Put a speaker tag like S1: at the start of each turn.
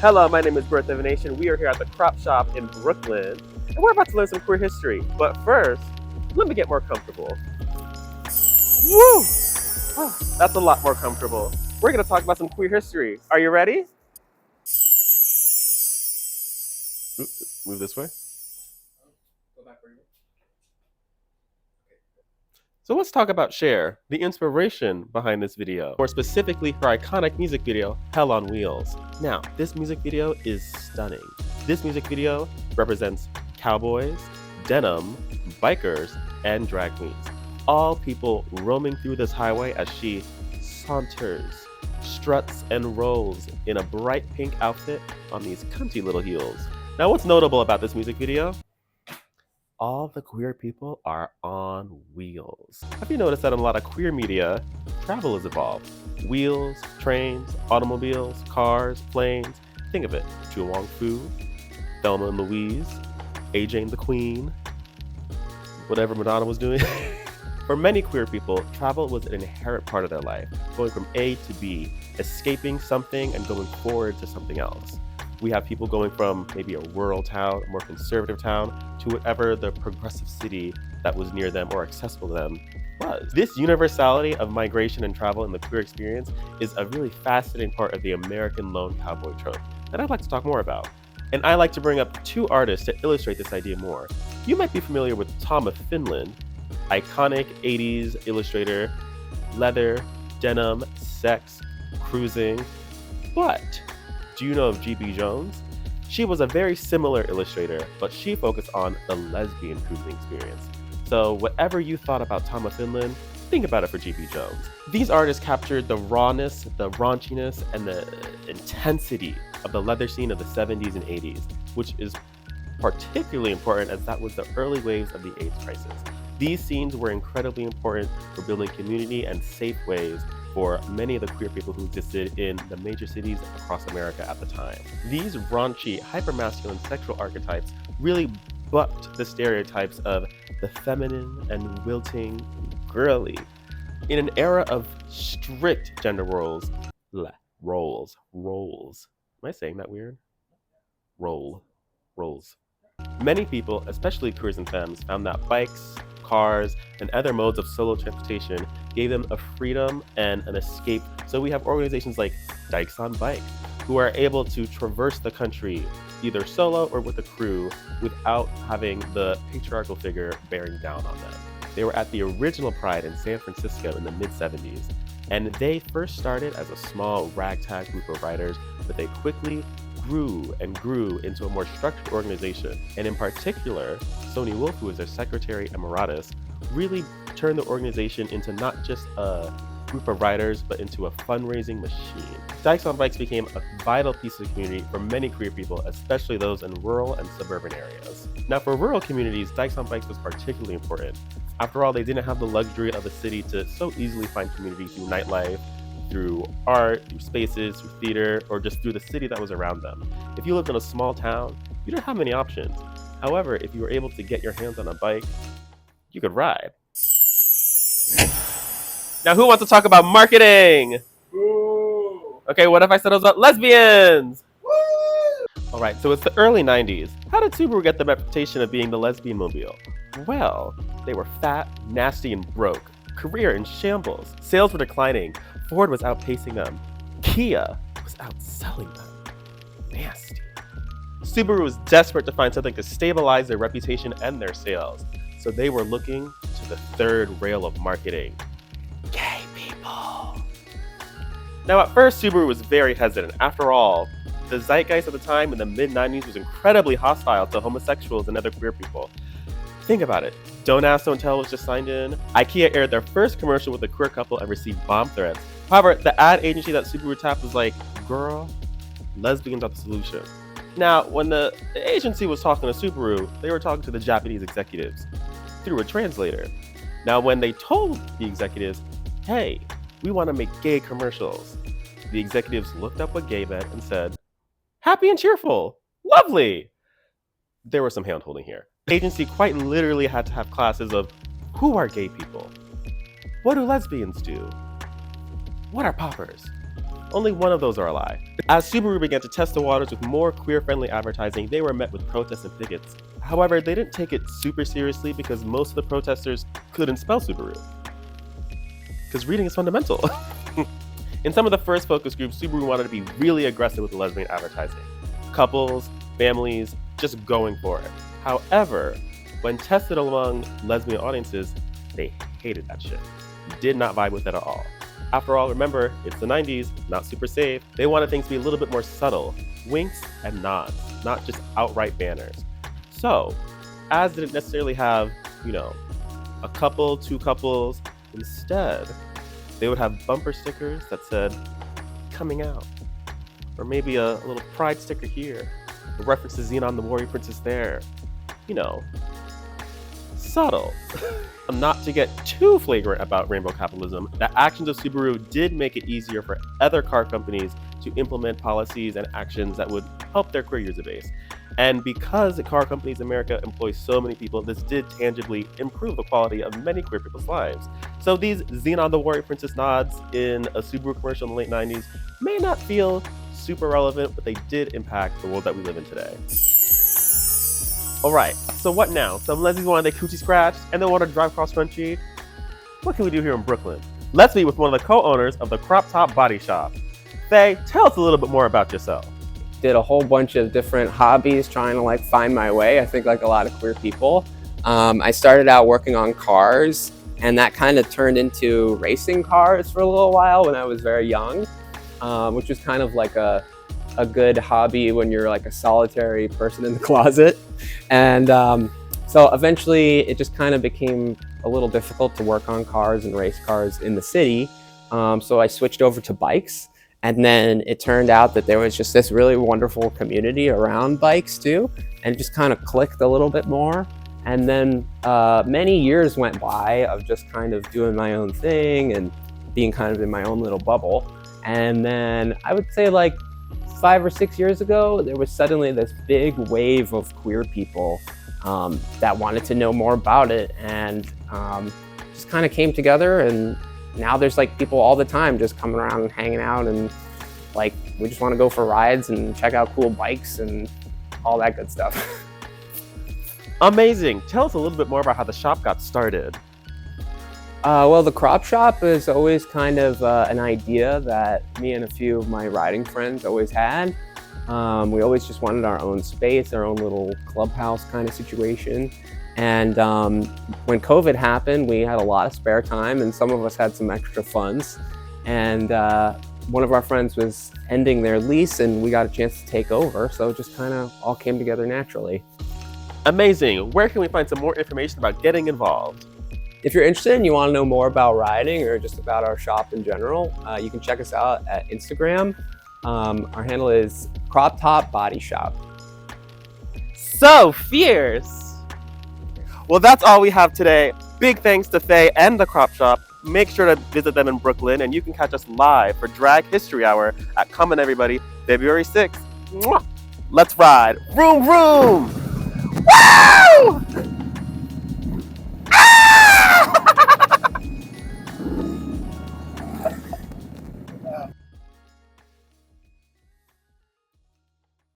S1: Hello, my name is Bertha Vanayshun. We are here at the Crop Shop in Brooklyn, and we're about to learn some queer history. But first, let me get more comfortable. Woo! Oh, that's a lot more comfortable. We're going to talk about some queer history. Are you ready? Move this way. So let's talk about Cher, the inspiration behind this video, more specifically her iconic music video, Hell on Wheels. Now, this music video is stunning. This music video represents cowboys, denim, bikers, and drag queens. All people roaming through this highway as she saunters, struts, and rolls in a bright pink outfit on these cunty little heels. Now, what's notable about this music video? All the queer people are on wheels. Have you noticed that in a lot of queer media, travel has evolved? Wheels, trains, automobiles, cars, planes. Think of it. Chu Wong Fu, Thelma and Louise, AJ and the Queen, whatever Madonna was doing. For many queer people, travel was an inherent part of their life, going from A to B, escaping something and going forward to something else. We have people going from maybe a rural town, a more conservative town, to whatever the progressive city that was near them or accessible to them was. This universality of migration and travel in the queer experience is a really fascinating part of the American lone cowboy trope that I'd like to talk more about. And I like to bring up two artists to illustrate this idea more. You might be familiar with Tom of Finland, iconic 80s illustrator, leather, denim, sex, cruising, but do you know of GB Jones? She was a very similar illustrator, but she focused on the lesbian cruising experience. So whatever you thought about Tom of Finland, think about it for GB Jones. These artists captured the rawness, the raunchiness, and the intensity of the leather scene of the 70s and 80s, which is particularly important as that was the early waves of the AIDS crisis. These scenes were incredibly important for building community and safe ways for many of the queer people who existed in the major cities across America at the time. These raunchy, hypermasculine sexual archetypes really bucked the stereotypes of the feminine and wilting girly. In an era of strict gender roles. Am I saying that weird? Roles. Many people, especially queers and femmes, found that bikes, cars, and other modes of solo transportation gave them a freedom and an escape. So we have organizations like Dykes on Bike, who are able to traverse the country either solo or with a crew without having the patriarchal figure bearing down on them. They were at the original Pride in San Francisco in the mid-70s, and they first started as a small ragtag group of riders, but they quickly grew into a more structured organization. And in particular, Sony Wolf, who was their secretary emeritus, really turned the organization into not just a group of riders, but into a fundraising machine. Dykes on Bikes became a vital piece of the community for many queer people, especially those in rural and suburban areas. Now, for rural communities, Dykes on Bikes was particularly important. After all, they didn't have the luxury of a city to so easily find community through nightlife, through art, through spaces, through theater, or just through the city that was around them. If you lived in a small town, you didn't have many options. However, if you were able to get your hands on a bike, you could ride. Now, who wants to talk about marketing?
S2: Ooh.
S1: Okay, what if I said it was about lesbians? All right, so it's the early 90s. How did Subaru get the reputation of being the lesbian mobile? Well, they were fat, nasty, and broke. Career in shambles. Sales were declining. Ford was outpacing them. Kia was outselling them. Nasty. Subaru was desperate to find something to stabilize their reputation and their sales. So they were looking to the third rail of marketing. Gay people. Now at first, Subaru was very hesitant. After all, the zeitgeist at the time in the mid-90s was incredibly hostile to homosexuals and other queer people. Think about it. Don't Ask, Don't Tell was just signed in. IKEA aired their first commercial with a queer couple and received bomb threats. However, the ad agency that Subaru tapped was like, girl, lesbians are the solution. Now, when the agency was talking to Subaru, they were talking to the Japanese executives through a translator. Now, when they told the executives, hey, we want to make gay commercials, the executives looked up what gay meant and said, happy and cheerful, lovely. There was some hand-holding here. The agency quite literally had to have classes of who are gay people? What do lesbians do? What are poppers? only one of those are a lie. As Subaru began to test the waters with more queer-friendly advertising, they were met with protests and pickets. However, they didn't take it super seriously because most of the protesters couldn't spell Subaru. Because reading is fundamental. In some of the first focus groups, Subaru wanted to be really aggressive with lesbian advertising. Couples, families, just going for it. However, when tested among lesbian audiences, they hated that shit. Did not vibe with it at all. After all, remember, it's the 90s, not super safe. They wanted things to be a little bit more subtle. Winks and nods, not just outright banners. So, ads didn't necessarily have, a couple, two couples. Instead, they would have bumper stickers that said, coming out. Or maybe a little pride sticker here. A reference to Xenon the Warrior Princess there. Subtle. Not to get too flagrant about rainbow capitalism, the actions of Subaru did make it easier for other car companies to implement policies and actions that would help their queer user base. And because the car companies in America employ so many people, this did tangibly improve the quality of many queer people's lives. So these Xenon the Warrior Princess nods in a Subaru commercial in the late 90s may not feel super relevant, but they did impact the world that we live in today. Alright, so what now? Some lesbians want their coochie scratched and they want to drive cross country? What can we do here in Brooklyn? Let's meet with one of the co-owners of the Crop Top Body Shop. Faye, tell us a little bit more about yourself.
S2: Did a whole bunch of different hobbies trying to find my way. I think like a lot of queer people. I started out working on cars, and that kind of turned into racing cars for a little while when I was very young, which was kind of like a good hobby when you're like a solitary person in the closet. And so eventually it just kind of became a little difficult to work on cars and race cars in the city. So I switched over to bikes. And then it turned out that there was just this really wonderful community around bikes too. And it just kind of clicked a little bit more. And then many years went by of just kind of doing my own thing and being kind of in my own little bubble. And then I would say 5 or 6 years ago, there was suddenly this big wave of queer people that wanted to know more about it, and just kind of came together. And now there's people all the time just coming around and hanging out, and we just want to go for rides and check out cool bikes and all that good stuff.
S1: Amazing. Tell us a little bit more about how the shop got started.
S2: Well, the Crop Shop is always kind of an idea that me and a few of my riding friends always had. We always just wanted our own space, our own little clubhouse kind of situation. And when COVID happened, we had a lot of spare time, and some of us had some extra funds. And one of our friends was ending their lease, and we got a chance to take over. So it just kind of all came together naturally.
S1: Amazing. Where can we find some more information about getting involved?
S2: If you're interested and you want to know more about riding or just about our shop in general, you can check us out at Instagram. Our handle is Crop Top Body Shop.
S1: So fierce! Well, that's all we have today. Big thanks to Faye and the Crop Shop. Make sure to visit them in Brooklyn, and you can catch us live for Drag History Hour at Come On Everybody, February 6th. Mwah! Let's ride. Vroom, vroom! Woo!